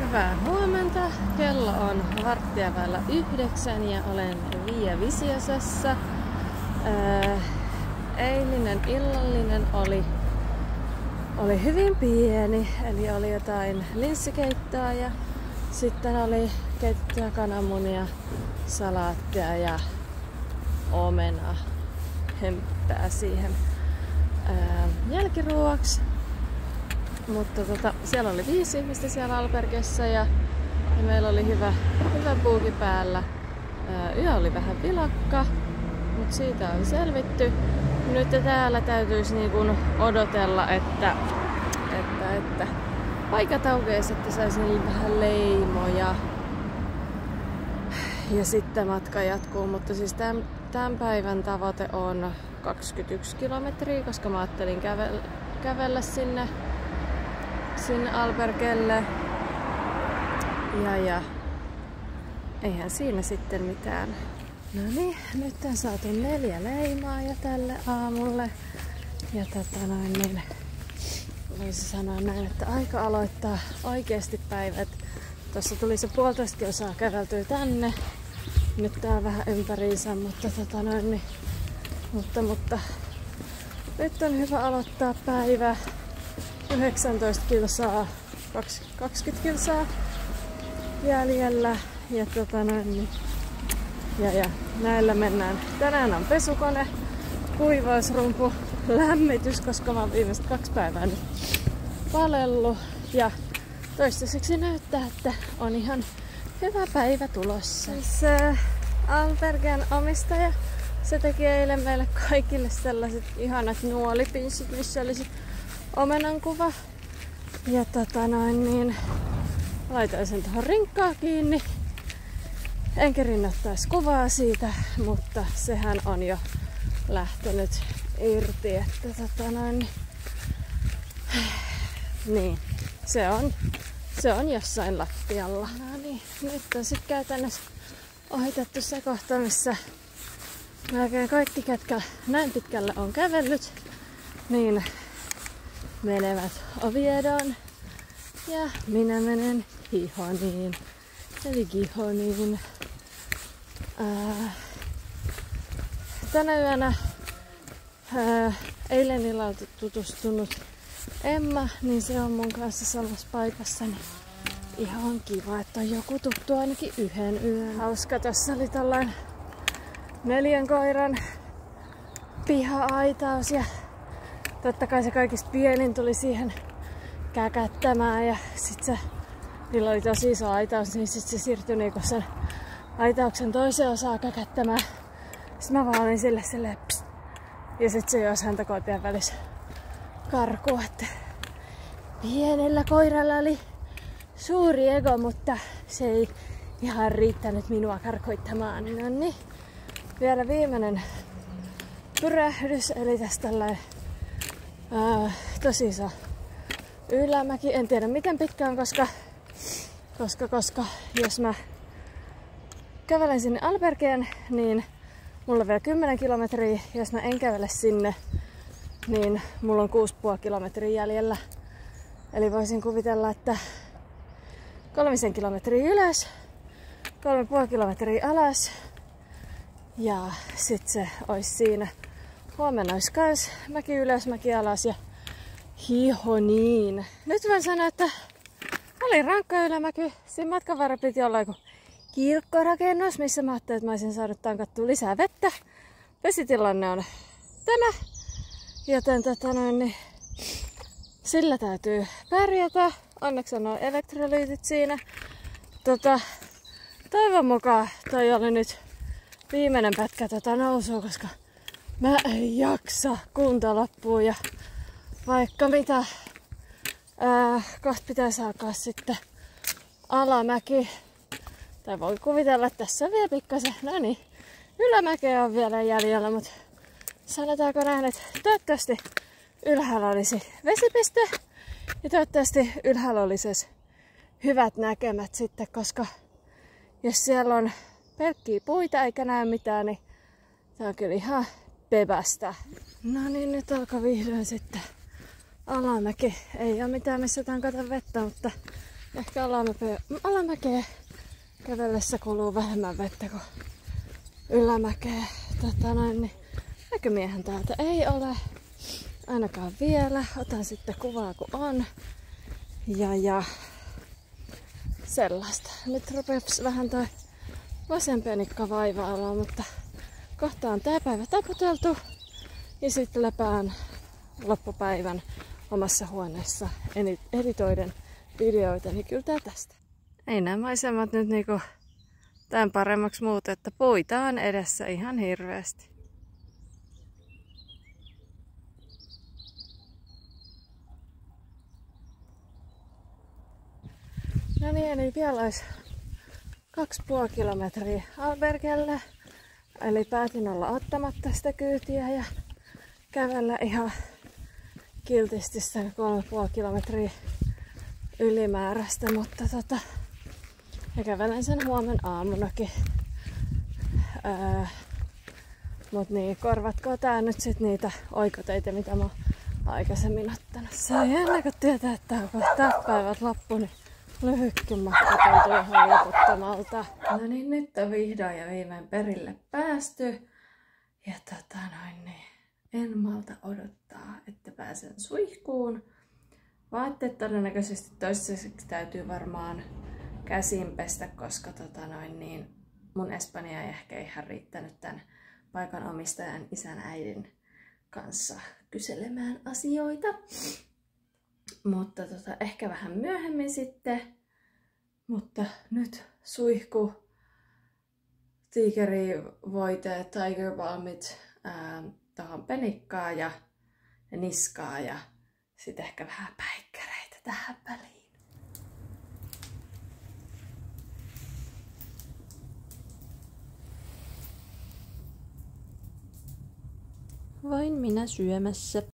Hyvää huomenta. Kello on 8:15 ja olen Via Visiosessa. Eilinen illallinen oli hyvin pieni, eli oli jotain linssikeittoa ja sitten oli keitettyä kananmunia, salaattia ja omena hemppää siihen jälkiruoaksi. Mutta siellä oli 5 ihmistä siellä albergessa ja meillä oli hyvä puuki päällä. Yö oli vähän vilakka, mutta siitä on selvitty. Nyt täällä täytyisi niin kuin odotella, että paikat aukeisi, että saisin vähän leimoja. Ja sitten matka jatkuu, mutta siis tämän päivän tavoite on 21 kilometriä, koska mä ajattelin kävellä sinne albergelle. Ja eihän siinä sitten mitään. No niin, nyt on saatu 4 leimaa jo tälle aamulle. Ja niin voisi sanoa näin, että aika aloittaa oikeasti päivät. Tuossa tuli se 1,5 kilsaa käveltyä tänne. Nyt tää on vähän ympäriinsä, mutta mutta nyt on hyvä aloittaa päivä. 19 kilsaa, 20 kilsaa jäljellä ja ja näillä mennään. Tänään on pesukone, kuivausrumpu, lämmitys, koska mä oon viimeiset 2 päivää nyt palellut ja toistaiseksi näyttää, että on ihan hyvä päivä tulossa. Se albergen omistaja, se teki eilen meille kaikille sellaiset ihanat nuolipinssit, missä olisi omenan kuva. Ja laitoin sen tuohon rinkkaan kiinni. Enkä rinnattaisi kuvaa siitä, mutta sehän on jo lähtenyt irti, että niin, se on jossain lattialla. No niin, nyt on sitten käytännössä ohitettu se kohta, missä melkein kaikki, ketkä näin pitkälle on kävellyt, niin menevät Oviedoon ja minä menen Gijoniin, eli Gijoniin. Tänä yönä eilen illalla tutustunut Emma, niin se on mun kanssa samassa paikassa, niin ihan kiva, että on joku tuttu ainakin yhden yön. Hauska, tässä oli tällainen 4 koiran piha-aitaus ja totta kai se kaikista pienin tuli siihen käkättämään ja sit niillä oli tosi iso aitaus, niin sit se siirtyi niinku sen aitauksen toiseen osaan käkättämään. Sitten mä vaan olin silleen pst. Ja sit se jos häntä koipien välissä karkuun, että pienellä koiralla oli suuri ego, mutta se ei ihan riittänyt minua karkoittamaan. No niin, vielä viimeinen pyrähdys, eli tästä tällainen tosi iso ylämäki. En tiedä miten pitkä on, koska jos mä kävelen sinne albergeen, niin mulla on vielä 10 kilometriä. Jos mä en kävele sinne, niin mulla on 6,5 kilometriä jäljellä. Eli voisin kuvitella, että 3 kilometriä ylös, 3,5 kilometriä alas. Ja sit se ois siinä. Huomenna ois kans mäki ylös, mäki alas ja Gijoniin. Nyt voin sanoa, että oli rankka ylämäki. Siinä matkan varrella piti olla joku kirkkorakennus, missä mä ajattelin, että mä olisin saanut tankattua lisää vettä. Vesitilanne on tämä. Joten niin sillä täytyy pärjätä. Onneksi on nuo elektrolyytit siinä. Toivon mukaan toi oli nyt viimeinen pätkä nousua, koska mä en jaksa, kunto loppuu ja vaikka mitä. Kohta pitäisi alkaa sitten alamäki. Tai voi kuvitella, että tässä on vielä pikkasen. No niin, ylämäkeä on vielä jäljellä, mutta sanotaanko näin, että toivottavasti ylhäällä olisi vesipiste. Ja toivottavasti ylhäällä olisi hyvät näkemät sitten, koska jos siellä on pelkkiä puita eikä näe mitään, niin tää on kyllä ihan pevästä. No niin, nyt alkaa vihdoin sitten alamäki. Ei ole mitään missä tankata vettä, mutta Ehkä alamäkeä kävellessä kuluu vähemmän vettä kuin ylämäkeä. Niin näkymiehän täältä ei ole. Ainakaan vielä. Otan sitten kuvaa kun on. Ja sellaista. Nyt rupeaisi vähän toi vasempi nikka vaivaa, mutta kohta on tää päivä taputeltu. Ja sitten lepään loppupäivän omassa huoneessa editoiden videoita, niin kyllä tää tästä. Ei nämä maisemat nyt niinku tämän paremmaksi muuta, että puita on edessä ihan hirveästi. No niin, eli vielä olisi 2,5 kilometriä albergelle. Eli päätin olla ottamatta sitä kyytiä ja kävellä ihan kiltisti sen 3,5 kilometriä ylimääräistä, mutta ja kävelen sen huomen aamunakin. Mut niin, korvatko tää nyt sit niitä oikoteitä, mitä mä oon aikaisemmin ottanut. Se on jännä, kun tietää, että on kohta päivät loppu, niin lyhytkin matka tuntuu ihan loputtomalta. No niin, nyt on vihdoin ja viimein perille päästy. Ja niin, en malta odottaa, että pääsen suihkuun. Vaatteet todennäköisesti toistaiseksi täytyy varmaan käsin pestä, koska niin, mun espanja ei ehkä ihan riittänyt tämän paikan omistajan isän äidin kanssa kyselemään asioita. Mutta ehkä vähän myöhemmin sitten. Mutta nyt suihku, tiikerivoite, Tiger Balmit tuohon penikkaa ja niskaa ja sitten ehkä vähän päikkäreitä tähän väliin. Vain minä syömässä.